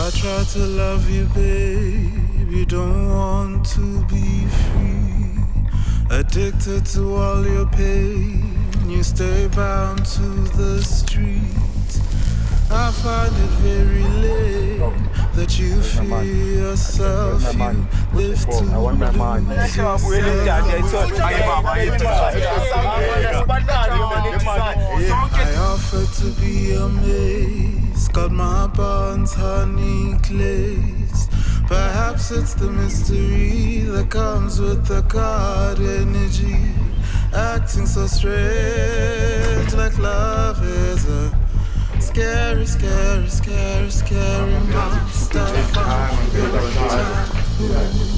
I try to love you, babe. You don't want to be free. Addicted to all your pain. You stay bound to the streets. I find it very lame that you fear yourself. You live to lose yourself. I offer to be amazed. Got my bonds honey glazed. Perhaps it's the mystery that comes with the God energy. Acting so strange, like love is a scary, scary, scary, scary monster from your childhood.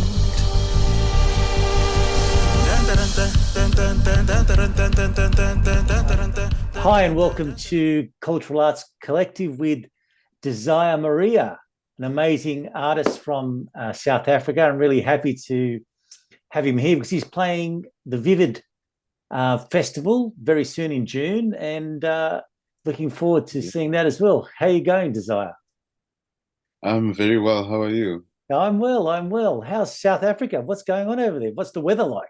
Hi and welcome to Cultural Arts Collective with Desire Marea, an amazing artist from South Africa. I'm really happy to have him here because he's playing the Vivid Festival very soon in June, and looking forward to seeing that as well. How are you going, Desire? I'm very well. How are you? I'm well. How's South Africa? What's going on over there? What's the weather like?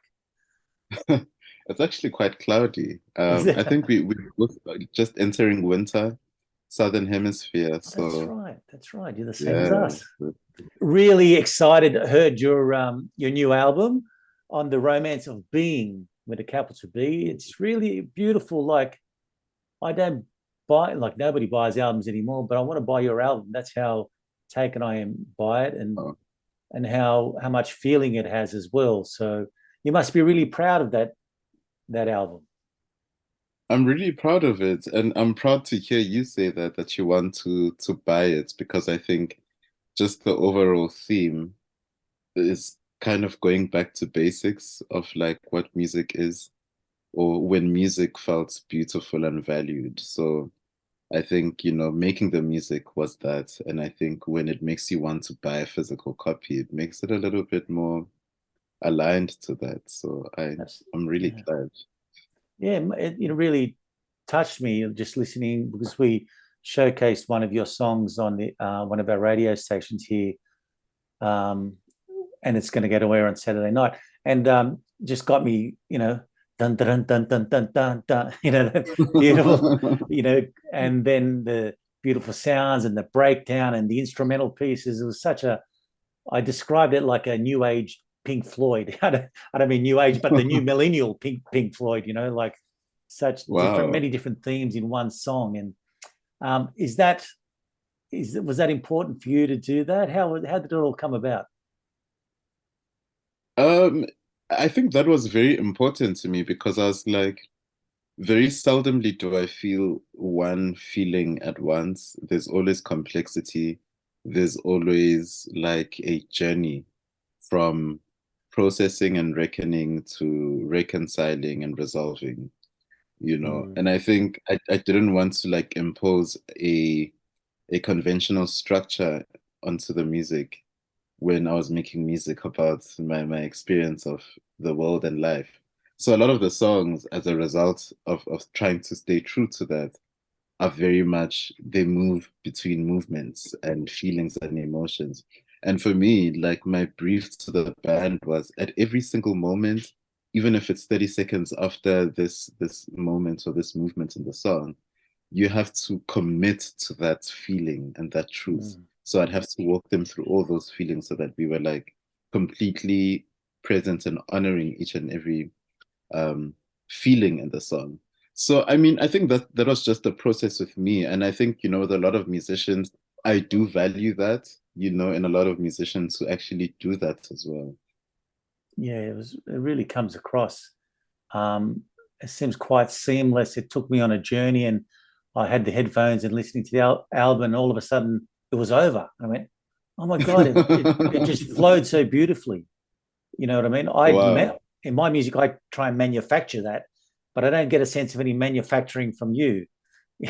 It's actually quite cloudy. Is I think we're both just entering winter, Southern Hemisphere. That's right. You're the same as Yeah. us. Really excited. Heard your new album on the Romance of Being with a capital B. It's really beautiful. Like, I don't buy, like, nobody buys albums anymore, but I want to buy your album. That's how taken I am by it, Oh, and how much feeling it has as well. So you must be really proud of that album. I'm really proud of it, and I'm proud to hear you say that you want to buy it because I think just the overall theme is kind of going back to basics of like what music is, or when music felt beautiful and valued. So I think, making the music was that. And I think when it makes you want to buy a physical copy, it makes it a little bit more aligned to that. So That's I'm really yeah. glad. Yeah, it really touched me just listening because we showcased one of your songs on the one of our radio stations here, um, and it's going to get away on Saturday night, and just got me, dun dun dun dun dun dun dun, beautiful, and then the beautiful sounds and the breakdown and the instrumental pieces. It was such a, I described it like a new age Pink Floyd. I don't mean new age, but the new millennial Pink Floyd. Like such Wow. many different themes in one song. And was that important for you to do that? How did it all come about? Um, I think that was very important to me because I was like, very seldomly do I feel one feeling at once. There's always complexity. There's always like a journey from processing and reckoning to reconciling and resolving. Mm, And I think I didn't want to like impose a conventional structure onto the music when I was making music about my experience of the world and life. So a lot of the songs, as a result of trying to stay true to that, are very much, they move between movements and feelings and emotions. And for me, like my brief to the band was at every single moment, even if it's 30 seconds after this moment or this movement in the song, you have to commit to that feeling and that truth. mm. So I'd have to walk them through all those feelings so that we were like completely present and honoring each and every um, feeling in the song. So I mean, I think that was just the process with me, and I think with a lot of musicians, I do value that. In a lot of musicians who actually do that as well. Yeah, it really comes across. Um, it seems quite seamless. It took me on a journey, and I had the headphones and listening to the album, and all of a sudden it was over. I went, "Oh my God!" It just flowed so beautifully. You know what I mean? Wow. In my music, I try and manufacture that, but I don't get a sense of any manufacturing from you.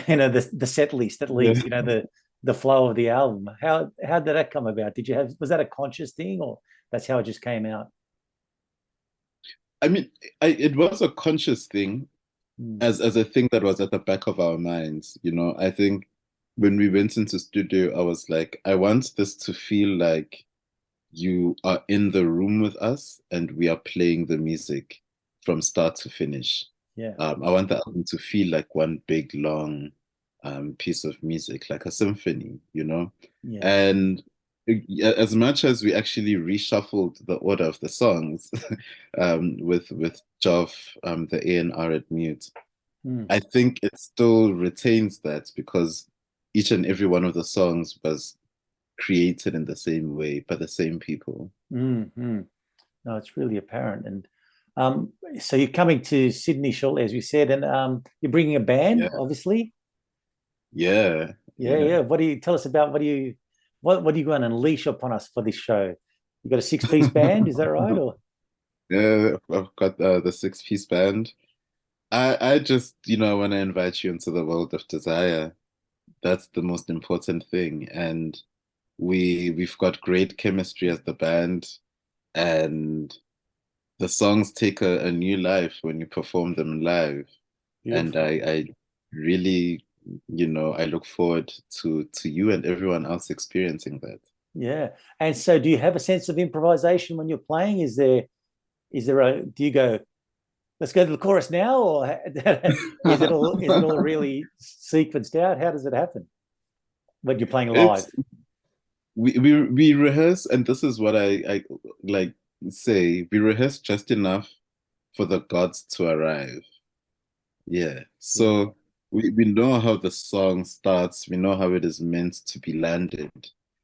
The set list that Yeah. leads, the flow of the album. How did that come about? Was that a conscious thing, or that's how it just came out? I mean, it was a conscious thing Mm, as a thing that was at the back of our minds. I think when we went into studio, I was like, I want this to feel like you are in the room with us and we are playing the music from start to finish. Yeah. I want the album to feel like one big long piece of music, like a symphony, you know? Yeah. And as much as we actually reshuffled the order of the songs with Jov, the A&R at mute, I think it still retains that because each and every one of the songs was created in the same way by the same people. No, it's really apparent. And so you're coming to Sydney shortly, as we said, and you're bringing a band, Yeah. obviously. Yeah. Yeah. What do you tell us about? What are you going to unleash upon us for this show? You got a six-piece band, is that right? Or Yeah, I've got the six-piece band. I just, I want to invite you into the world of desire. That's the most important thing. And we've got great chemistry as the band, and the songs take a new life when you perform them live. And beautiful. I really, I look forward to you and everyone else experiencing that. Yeah. And so do you have a sense of improvisation when you're playing? Do you go, let's go to the chorus now, or is it all really sequenced out? How does it happen when you're playing live? We rehearse, and this is what I like say, we rehearse just enough for the gods to arrive. Yeah. So we know how the song starts, we know how it is meant to be landed.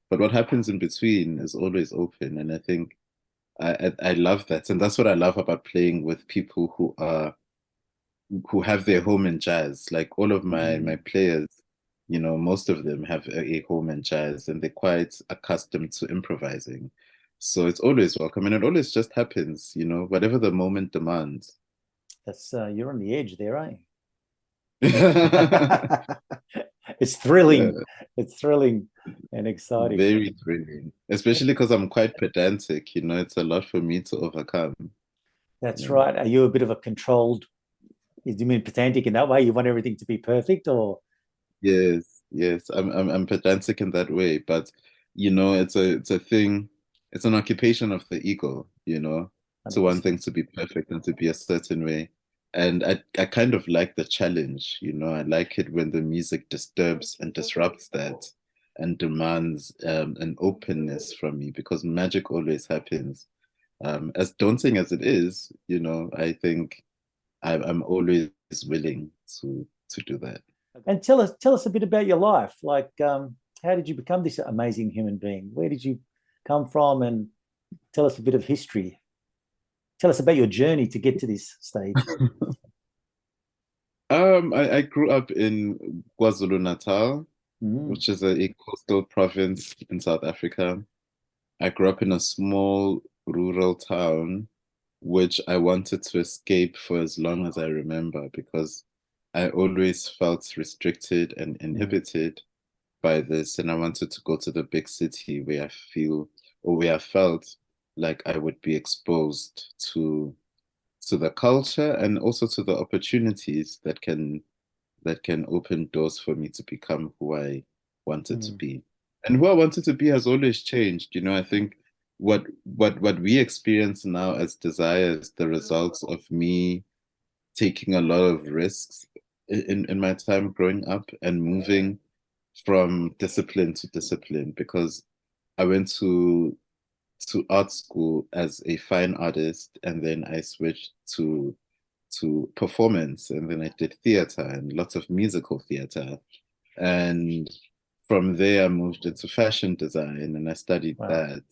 But what happens in between is always open. And I think I love that. And that's what I love about playing with people who have their home in jazz. Like all of my players, most of them have a home in jazz and they're quite accustomed to improvising. So it's always welcome and it always just happens, whatever the moment demands. That's you're on the edge there, aren't you? Yeah, It's thrilling. It's thrilling and exciting. very thrilling, especially because I'm quite pedantic, it's a lot for me to overcome. That's right. Are you a bit of a controlled, do you mean pedantic in that way? You want everything to be perfect, or? Yes. I'm pedantic in that way, but it's a thing, it's an occupation of the ego, to want 100%. things to be perfect and to be a certain way. And I kind of like the challenge, I like it when the music disturbs and disrupts that and demands an openness from me because magic always happens. As daunting as it is, I think I'm always willing to do that. And tell us a bit about your life. Like, how did you become this amazing human being? Where did you come from? And tell us a bit of history. Tell us about your journey to get to this stage. I grew up in KwaZulu-Natal, which is a coastal province in South Africa. I grew up in a small rural town, which I wanted to escape for as long as I remember because I always felt restricted and inhibited by this. And I wanted to go to the big city where I feel or where I felt like I would be exposed to the culture and also to the opportunities that can open doors for me to become who I wanted to be. And who I wanted to be has always changed. I think what we experience now as desire is the results of me taking a lot of risks in my time growing up and moving from discipline to discipline because I went to art school as a fine artist and then I switched to performance and then I did theater and lots of musical theater. And from there I moved into fashion design and I studied that.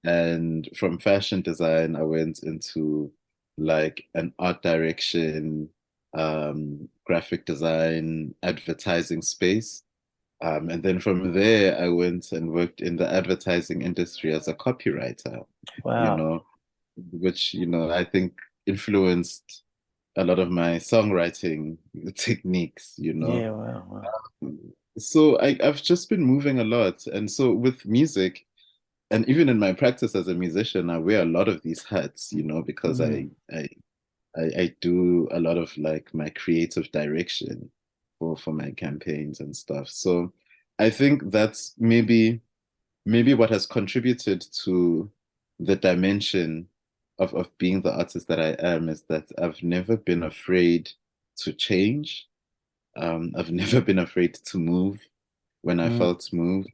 And from fashion design I went into like an art direction, graphic design, advertising space. And then from there, I went and worked in the advertising industry as a copywriter, which, I think influenced a lot of my songwriting techniques, Yeah, wow. So I've just been moving a lot. And so with music, and even in my practice as a musician, I wear a lot of these hats, because I do a lot of like my creative direction for my campaigns and stuff. So I think that's maybe what has contributed to the dimension of being the artist that I am is that I've never been afraid to change. I've never been afraid to move when I Mm, felt moved.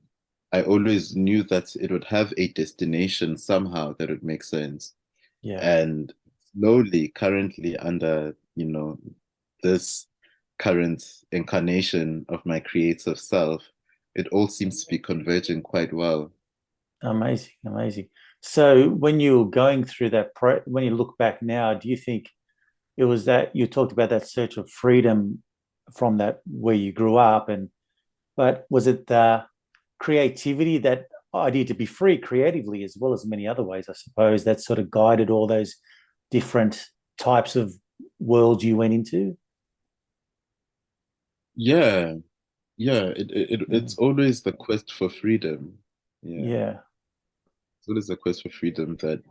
I always knew that it would have a destination somehow that would make sense. yeah. And slowly, currently, under, this current incarnation of my creative self, it all seems to be converging quite well. Amazing, amazing. So when you were going through that when you look back now, do you think it was that you talked about that search of freedom from that where you grew up, and but was it the creativity, that idea to be free creatively as well as many other ways, I suppose, that sort of guided all those different types of worlds you went into? Yeah, yeah, it's Mm. always the quest for freedom. Yeah, Yeah. it's always the quest for freedom that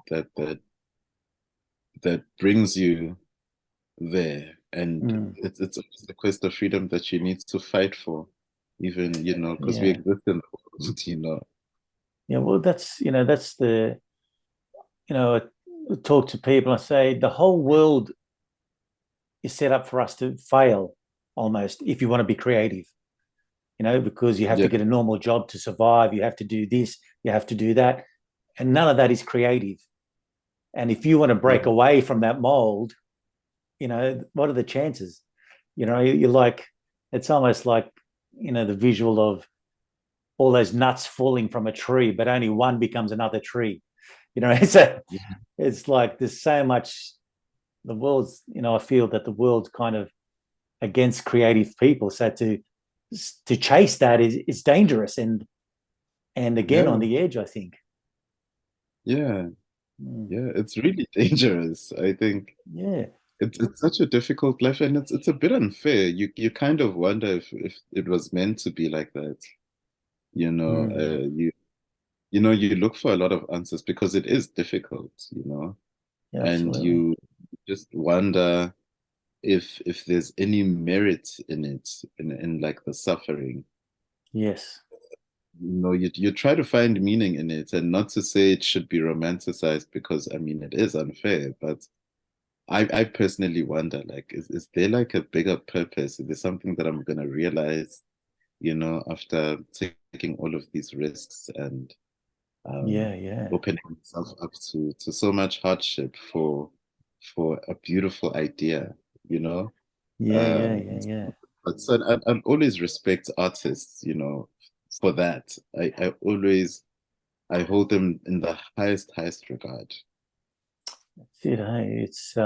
brings you there. And Mm. it's always the quest of freedom that you need to fight for, even, because we Yeah. exist in the world. Yeah. Well, that's you know, I talk to people, I say the whole world is set up for us to fail almost if you want to be creative, because you have to Yeah, get a normal job to survive. You have to do this, you have to do that. And none of that is creative. And if you want to break yeah, away from that mold, what are the chances? You're like, it's almost like, the visual of all those nuts falling from a tree, but only one becomes another tree. It's like there's so much, the world's, I feel that the world's kind of against creative people. So to chase that is dangerous and again on yeah, the edge, I think. yeah, Mm, yeah. It's really dangerous. I think yeah. it's such a difficult life, and it's a bit unfair. You kind of wonder if it was meant to be like that. You know, Mm, you look for a lot of answers because it is difficult, yeah, and absolutely. you just wonder if there's any merit in it, in like the suffering. Yes. You try to find meaning in it, and not to say it should be romanticized because I mean it is unfair, but I personally wonder, like, is there like a bigger purpose? Is there something that I'm gonna realize, after taking all of these risks and Yeah, um, yeah. opening myself up to so much hardship for a beautiful idea, you know? Yeah, yeah, Um, yeah, yeah. but so I always respect artists, for that. I hold them in the highest regard. It's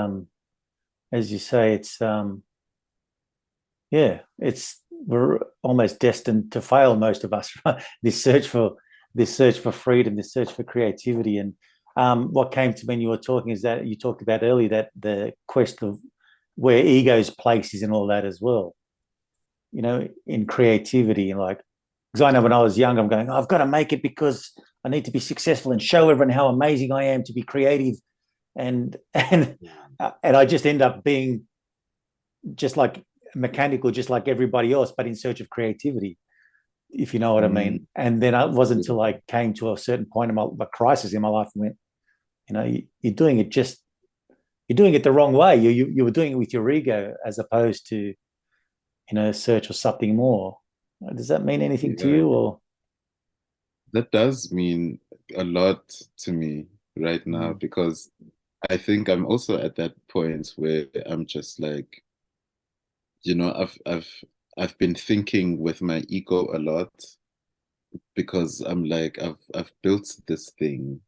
as you say, it's yeah, we're almost destined to fail, most of us, right? This search for freedom, this search for creativity. And what came to me when you were talking is that you talked about earlier, that the quest of where ego's place is in all that as well, in creativity. And like, because I know when I was young, I'm going, "Oh, I've got to make it because I need to be successful and show everyone how amazing I am to be creative." And I just end up being just like mechanical, just like everybody else, but in search of creativity, if you know what I Mm, mean. And then it wasn't until I came to a certain point in my crisis in my life and went, you're doing it the wrong way. You were doing it with your ego as opposed to, search for something more. Does that mean anything to yeah, you, or? that does mean a lot to me right now Mm, because I think I'm also at that point where I'm just like, I've been thinking with my ego a lot because I'm like I've built this thing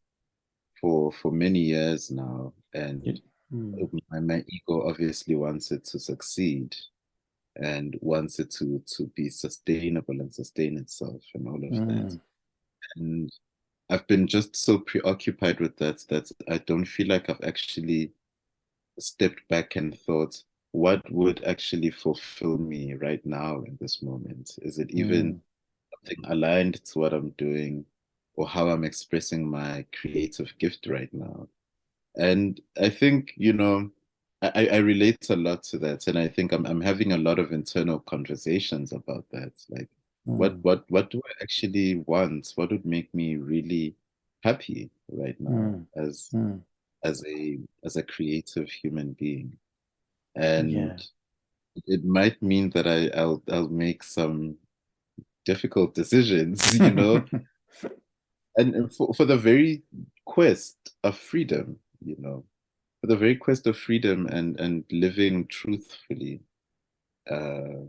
for many years now, and mm, my ego obviously wants it to succeed and wants it to be sustainable and sustain itself and all of that. mm, And I've been just so preoccupied with that I don't feel like I've actually stepped back and thought, what would actually fulfill me right now in this moment? Is it even mm, something aligned to what I'm doing or how I'm expressing my creative gift right now? And I think, I relate a lot to that. And I think I'm having a lot of internal conversations about that. Like, Mm, What do I actually want? What would make me really happy right now mm, as mm. as a creative human being? And Yeah. it might mean that I'll make some difficult decisions, you know, and for the very quest of freedom, you know, for the very quest of freedom and living truthfully. Uh,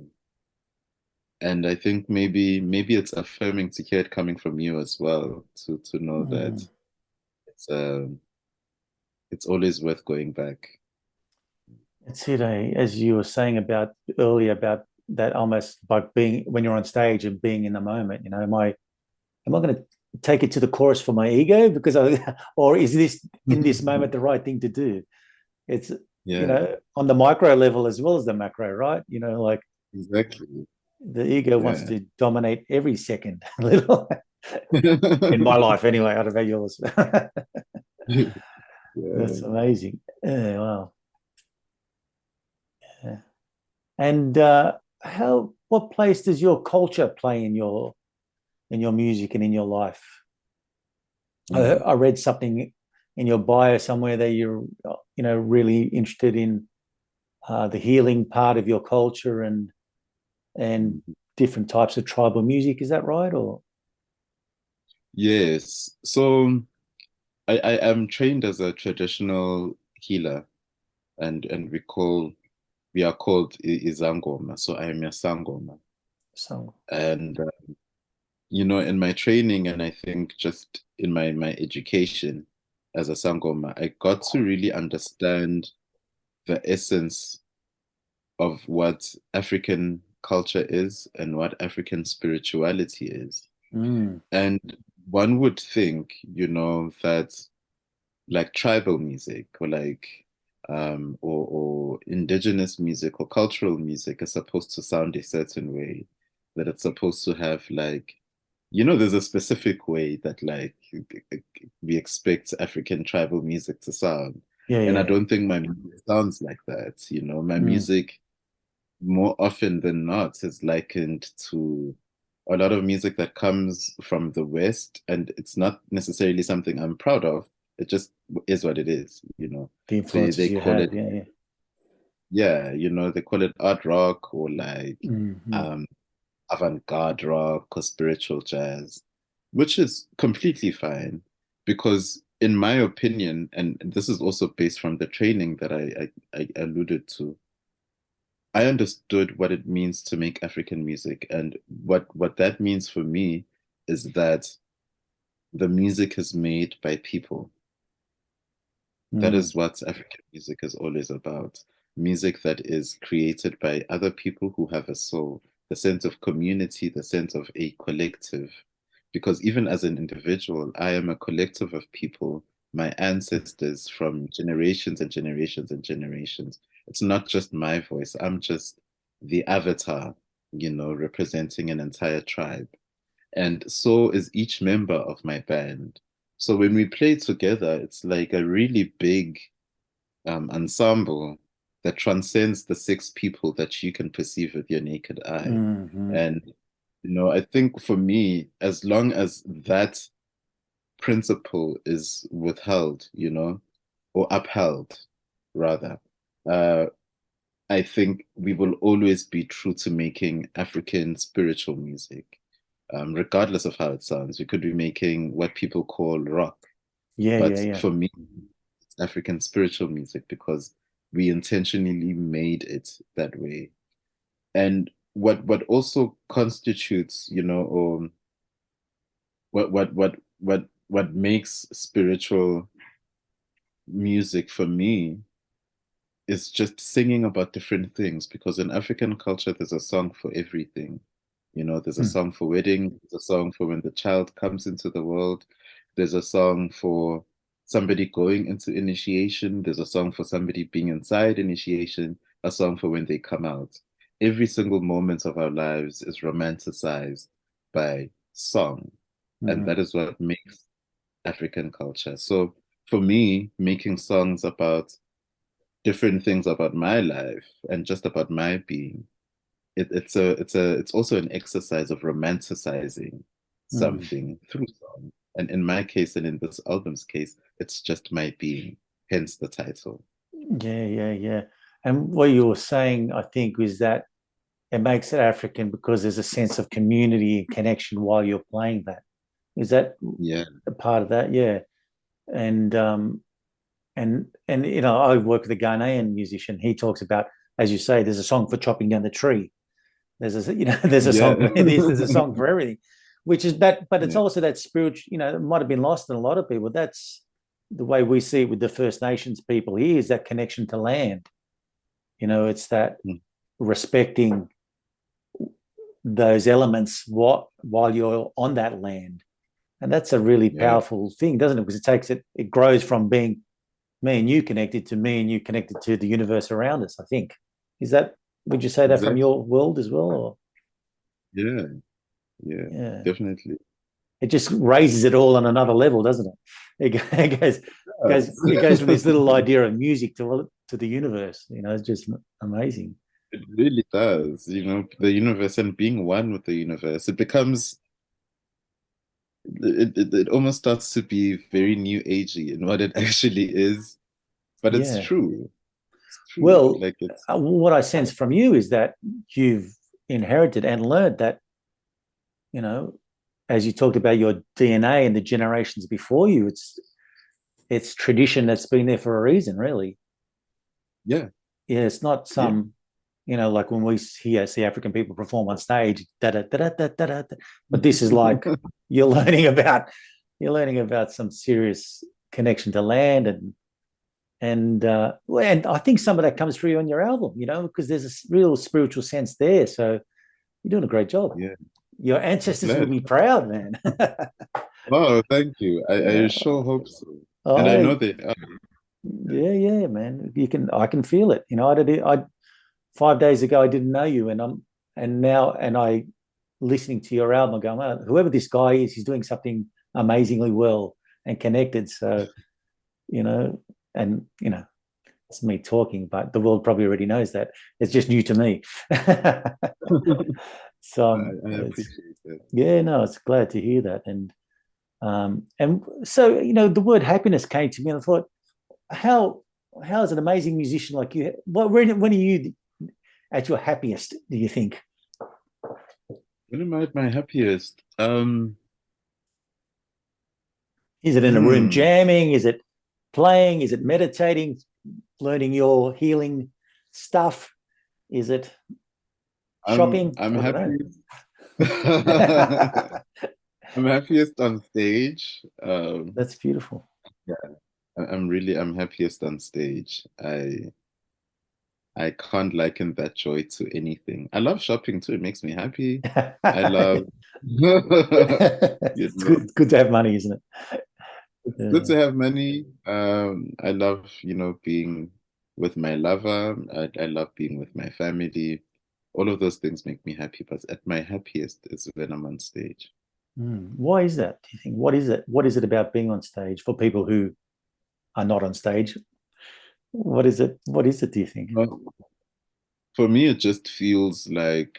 and I think maybe it's affirming to hear it coming from you as well, to know that Mm. it's it's always worth going back. It's it, as you were saying about earlier about that almost like being when you're on stage and being in the moment, am I going to take it to the chorus for my ego or is this in this moment the right thing to do? It's, Yeah, on the micro level as well as the macro, right? Like exactly. the ego wants Yeah. to dominate every second, little in my life anyway. I don't know yours. Yeah. That's amazing. Yeah, wow. Yeah. And what place does your culture play in your music and in your life? I, Mm. I read something in your bio somewhere that you're, really interested in the healing part of your culture and different types of tribal music. Is that right? Or Yes. So I am trained as a traditional healer, and we are called Izangoma. So I am a Sangoma. so? And you know, in my training and I think just in my education as a Sangoma, I got to really understand the essence of what African culture is and what African spirituality is. Mm, And one would think, you know, that like tribal music or like or indigenous music or cultural music is supposed to sound a certain way, that it's supposed to have like, you know, there's a specific way that like we expect African tribal music to sound. yeah, And I yeah. don't think my music sounds like that. You know, my Mm, music more often than not is likened to a lot of music that comes from the West, and it's not necessarily something I'm proud of. It just is what it is, you know. the They influences you call have. it, Yeah, yeah. yeah, you know, they call it art rock or like Mm-hmm. um avant-garde rock or spiritual jazz, which is completely fine because in my opinion, and this is also based from the training that I alluded to, I understood what it means to make African music. And what that means for me is that the music is made by people. That Mm, is what African music is always about. Music that is created by other people who have a soul, the sense of community, the sense of a collective. Because even as an individual, I am a collective of people, my ancestors from generations and generations and generations. It's not just my voice, I'm just the avatar, you know, representing an entire tribe. And so is each member of my band. So when we play together, it's like a really big ensemble that transcends the six people that you can perceive with your naked eye. mm-hmm. And, you know, I think for me, as long as that principle is withheld, you know, or upheld, rather, uh, I think we will always be true to making African spiritual music, regardless of how it sounds. We could be making what people call rock, Yeah, but yeah, yeah. for me, it's African spiritual music because we intentionally made it that way. And what also constitutes, you know, or what makes spiritual music for me is just singing about different things because in African culture, there's a song for everything. You know, there's a Mm, song for wedding, there's a song for when the child comes into the world, there's a song for somebody going into initiation, there's a song for somebody being inside initiation, a song for when they come out. Every single moment of our lives is romanticized by song. And mm-hmm. that is what makes African culture. So for me, making songs about different things about my life and just about my being it's also an exercise of romanticizing something through song. And in my case, and in this album's case, it's just my being, hence the title. Yeah. And what you were saying, I think, was that it makes it African because there's a sense of community and connection while you're playing that. Is that Yeah. a part of that? Yeah. And you know, I work with a Ghanaian musician. He talks about, as you say, there's a song for chopping down the tree. There's a, you know, there's a song Yeah. for this, there's a song for everything, which is that, but it's Yeah. also that spiritual, you know, it might have been lost in a lot of people. That's the way we see it with the First Nations people here, is that connection to land. You know, it's that Mm. respecting those elements while you're on that land. And that's a really Yeah. powerful thing, doesn't it? Because it grows from being me and you connected to me and you connected to the universe around us, I think. Would you say that from Exactly. your world as well? Or? Yeah. Yeah. Yeah. Definitely. It just raises it all on another level, doesn't it? It goes from this little idea of music to the universe. You know, it's just amazing. It really does. You know, the universe and being one with the universe, it becomes it almost starts to be very new agey in what it actually is. But it's Yeah. true. It's true. Well, Like it's what I sense from you is that you've inherited and learned that, you know, as you talked about your DNA and the generations before you, it's tradition that's been there for a reason, really. yeah. Yeah, it's not Yeah. some, you know, like when we see African people perform on stage, da da da da da da. But this is like you're learning about some serious connection to land and I think some of that comes through on your album, you know, because there's a real spiritual sense there. So you're doing a great job. Yeah. Your I'm ancestors will glad. be proud, man. Oh, thank you. I Yeah. sure hope so. And I Oh, know they are. yeah, man. I can feel it. You know, I 5 days ago I didn't know you, and now I listening to your album, I'm going, well, whoever this guy is, he's doing something amazingly well and connected. So, you know, and you know, it's me talking, but the world probably already knows that. It's just new to me. So I appreciate it. yeah, no, it's glad to hear that. And so, you know, the word happiness came to me and I thought, how is an amazing musician like you, when are you at your happiest, do you think? When am I at my happiest? Is it in a room Hmm. jamming? Is it playing? Is it meditating, learning your healing stuff? Is it shopping? I'm I don't happy. know. I'm happiest on stage. That's beautiful. Yeah, I'm happiest on stage. I can't liken that joy to anything. I love shopping too. It makes me happy. I love, you It's know, good to have money, isn't it? it's good Yeah. to have money. I love, being with my lover. I love being with my family. All of those things make me happy. But at my happiest is when I'm on stage. Why is that? Do you think? What is it? What is it about being on stage for people who are not on stage? What is it? What is it, do you think? Well, for me, it just feels like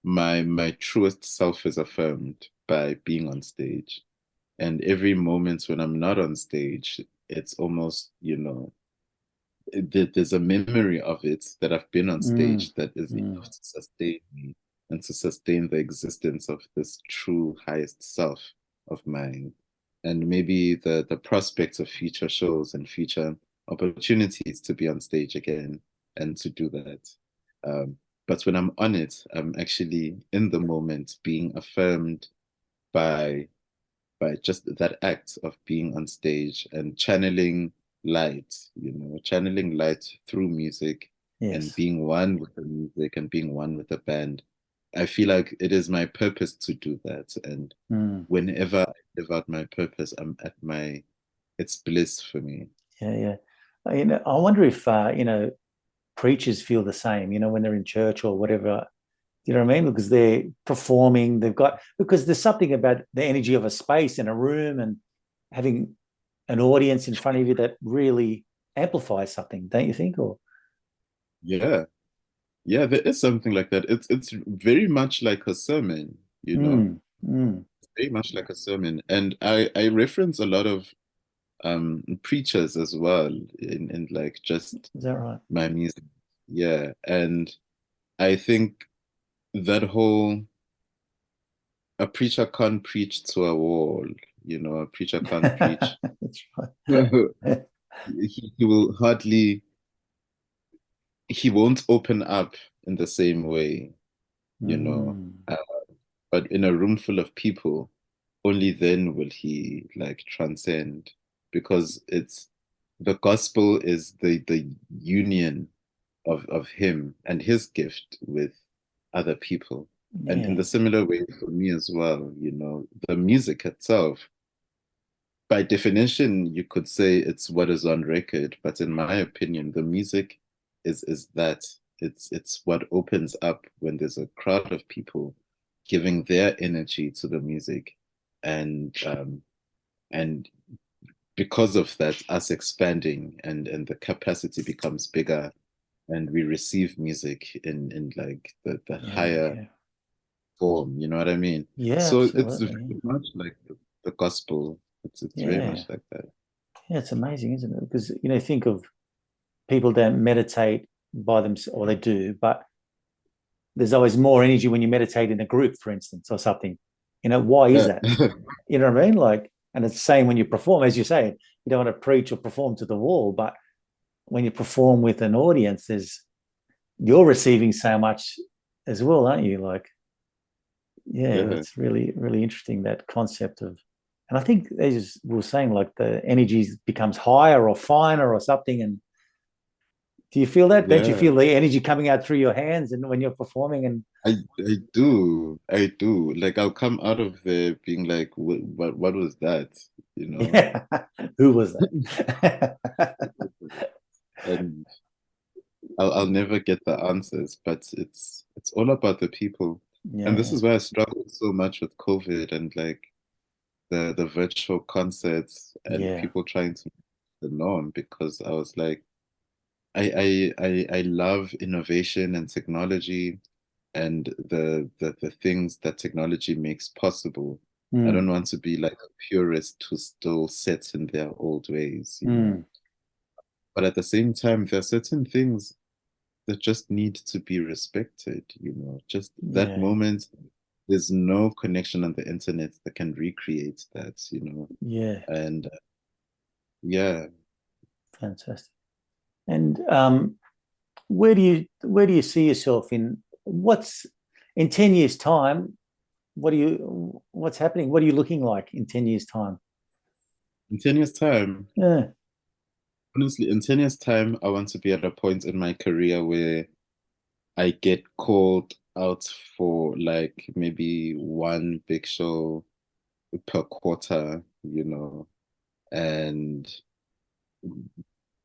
my truest self is affirmed by being on stage. And every moment when I'm not on stage, it's almost, there's a memory of it that I've been on Mm, stage that is mm, enough to sustain me and to sustain the existence of this true highest self of mine. And maybe the prospects of future shows and future opportunities to be on stage again and to do that. Um, but when I'm on it, I'm actually in the moment being affirmed by just that act of being on stage and channeling light through music and yes. being one with the music and being one with the band. I feel like it is my purpose to do that. And Mm, whenever I live out my purpose, it's bliss for me. yeah. You know, I wonder if you know, preachers feel the same, you know, when they're in church or whatever. You know what I mean? Because they're performing, because there's something about the energy of a space in a room and having an audience in front of you that really amplifies something, don't you think? Or Yeah, Yeah, there is something like that. It's very much like a sermon, you know, Mm, mm. very much like a sermon. And I reference a lot of preachers as well in like just Is that right? my music. Yeah. And I think that whole a preacher can't preach to a wall, you know, a preacher can't preach. That's right. He will hardly, he won't open up in the same way, you know. Mm, But in a room full of people, only then will he like transcend, because it's the gospel is the union of him and his gift with other people. And in yeah, the similar way for me as well, you know, the music itself, by definition, you could say it's what is on record, but in my opinion, the music is that it's what opens up when there's a crowd of people giving their energy to the music, and because of that, us expanding and the capacity becomes bigger, and we receive music in like the yeah, higher yeah. form. You know what I mean? Yeah, So it's absolutely. very much like the gospel. It's very Yeah. much like that. Yeah, it's amazing, isn't it? Because, think of people don't meditate by themselves, or they do, but there's always more energy when you meditate in a group, for instance, or something. Why is Yeah. that? You know what I mean? Like, and it's the same when you perform, as you say, you don't want to preach or perform to the wall, but when you perform with an audience, you're receiving so much as well, aren't you? Like, yeah, Yeah. that's really, really interesting, that concept of, and I think as we were saying, like the energy becomes higher or finer or something. And do you feel that? Don't you Yeah. feel the energy coming out through your hands and when you're performing? And I do. I do. Like I'll come out of there being like, what was that? You know? yeah, who was that? And I'll never get the answers, but it's all about the people. And this yeah, is why I struggled so much with COVID and like the virtual concerts and yeah, people trying to make the norm, because I was like, I love innovation and technology and the things that technology makes possible. I don't mm, want to be like a purist who still sets in their old ways, you know. mm, But at the same time, there are certain things that just need to be respected, you know. Just that yeah, moment, there's no connection on the internet that can recreate that, you know. yeah, And yeah, fantastic. And where do you see yourself what's in 10 years time? What's happening? What are you looking like in 10 years time? in 10 years' time, Yeah, honestly, in 10 years' time, I want to be at a point in my career where I get called out for like maybe one big show per quarter, you know, and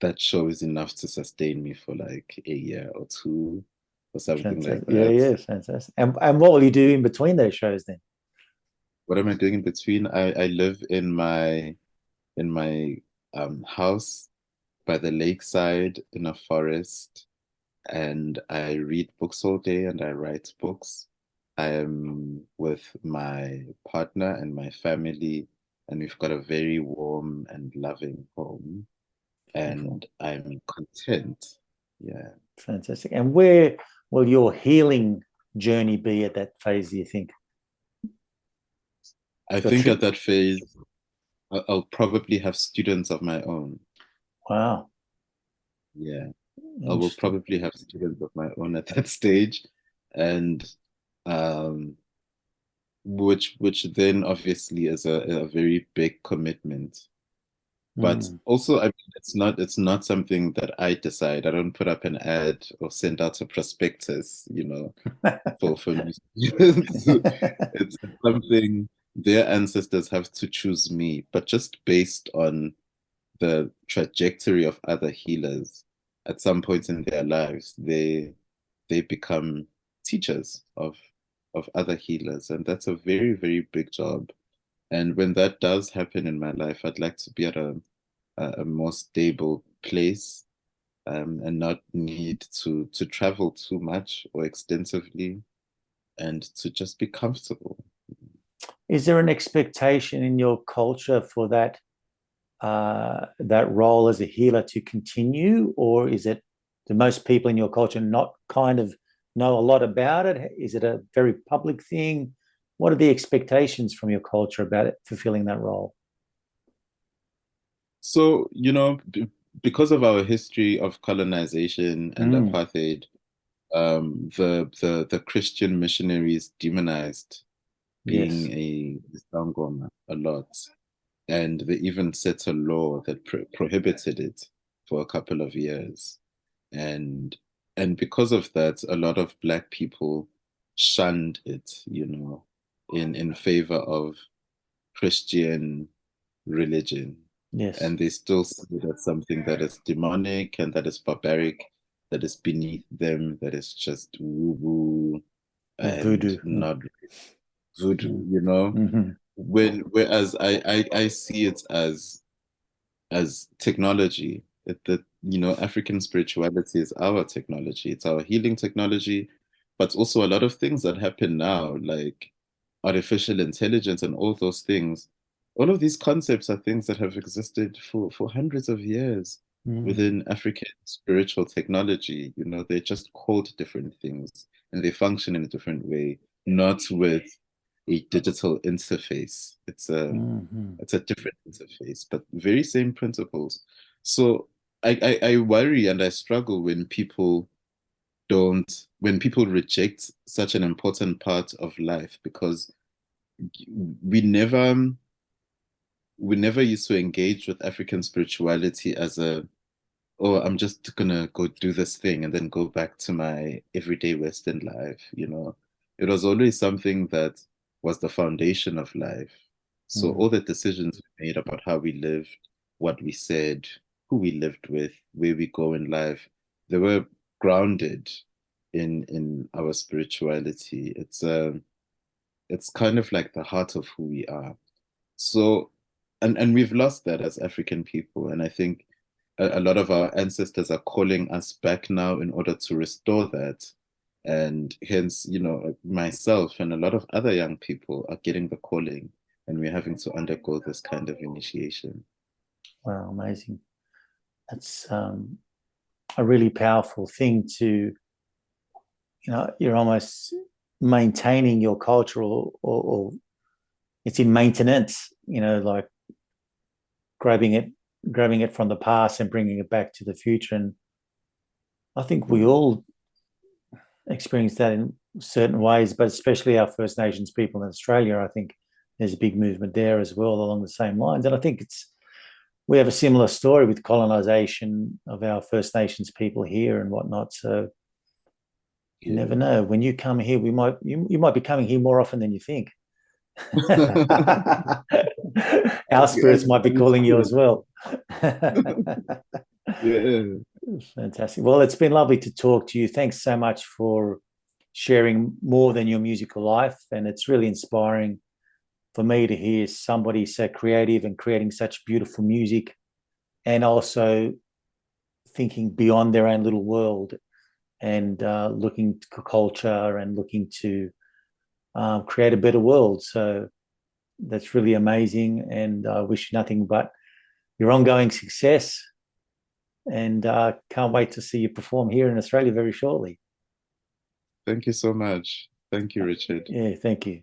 that show is enough to sustain me for like a year or two or something like fantastic. Yeah, that. yeah, fantastic. And what will you do in between those shows then? What am I doing in between? I live in my house by the lakeside in a forest, and I read books all day and I write books. I am with my partner and my family, and we've got a very warm and loving home, Beautiful, and I'm content. Yeah. fantastic. And where will your healing journey be at that phase? Do you think? I Your think trip. at that phase, I'll probably have students of my own. Wow, Yeah. I will interesting. probably have students of my own at that stage, and um, which then obviously is a very big commitment. But Mm. also, I mean, it's not something that I decide. I don't put up an ad or send out a prospectus, you know, for new students. It's something their ancestors have to choose me, but just based on the trajectory of other healers. At some point in their lives, they become teachers of other healers, and that's a very, very big job. And when that does happen in my life, I'd like to be at a more stable place and not need to travel too much or extensively, and to just be comfortable. Is there an expectation in your culture for that that role as a healer to continue, or is it, do most people in your culture not kind of know a lot about it? Is it a very public thing? What are the expectations from your culture about it fulfilling that role? So, because of our history of colonization and apartheid, the Christian missionaries demonized being Yes. a Sangoma a lot. And they even set a law that prohibited it for a couple of years. And because of that, a lot of Black people shunned it, in favor of Christian religion. Yes. And they still see it as something that is demonic and that is barbaric, that is beneath them, that is just woo-woo Or and voodoo. not voodoo, Mm-hmm. Whereas I see it as technology. That African spirituality is our technology. It's our healing technology, but also a lot of things that happen now, like artificial intelligence and all those things. All of these concepts are things that have existed for hundreds of years within African spiritual technology. They're just called different things and they function in a different way, not with a digital interface. It's a different interface, but very same principles. So I worry and I struggle when when people reject such an important part of life, because we never used to engage with African spirituality as oh, I'm just gonna go do this thing and then go back to my everyday Western life. It was always something that was the foundation of life. So all the decisions we made about how we lived, what we said, who we lived with, where we go in life, they were grounded in our spirituality. It's kind of like the heart of who we are. So, and we've lost that as African people. And I think a lot of our ancestors are calling us back now in order to restore that. And hence, myself and a lot of other young people are getting the calling, and we're having to undergo this kind of initiation. Wow, amazing. That's a really powerful thing to, you're almost maintaining your culture, or it's in maintenance, like grabbing it from the past and bringing it back to the future. And I think we all experience that in certain ways, but especially our First Nations people in Australia. I think there's a big movement there as well along the same lines. And I think we have a similar story with colonization of our First Nations people here and whatnot. So you never know. When you come here, you might be coming here more often than you think. Our spirits might be calling you as well. Yeah. Fantastic. Well, it's been lovely to talk to you. Thanks so much for sharing more than your musical life. And it's really inspiring for me to hear somebody so creative and creating such beautiful music, and also thinking beyond their own little world, and looking to culture and looking to create a better world. So that's really amazing. And I wish you nothing but your ongoing success. And can't wait to see you perform here in Australia very shortly. Thank you so much. Thank you, Richard. Yeah, thank you.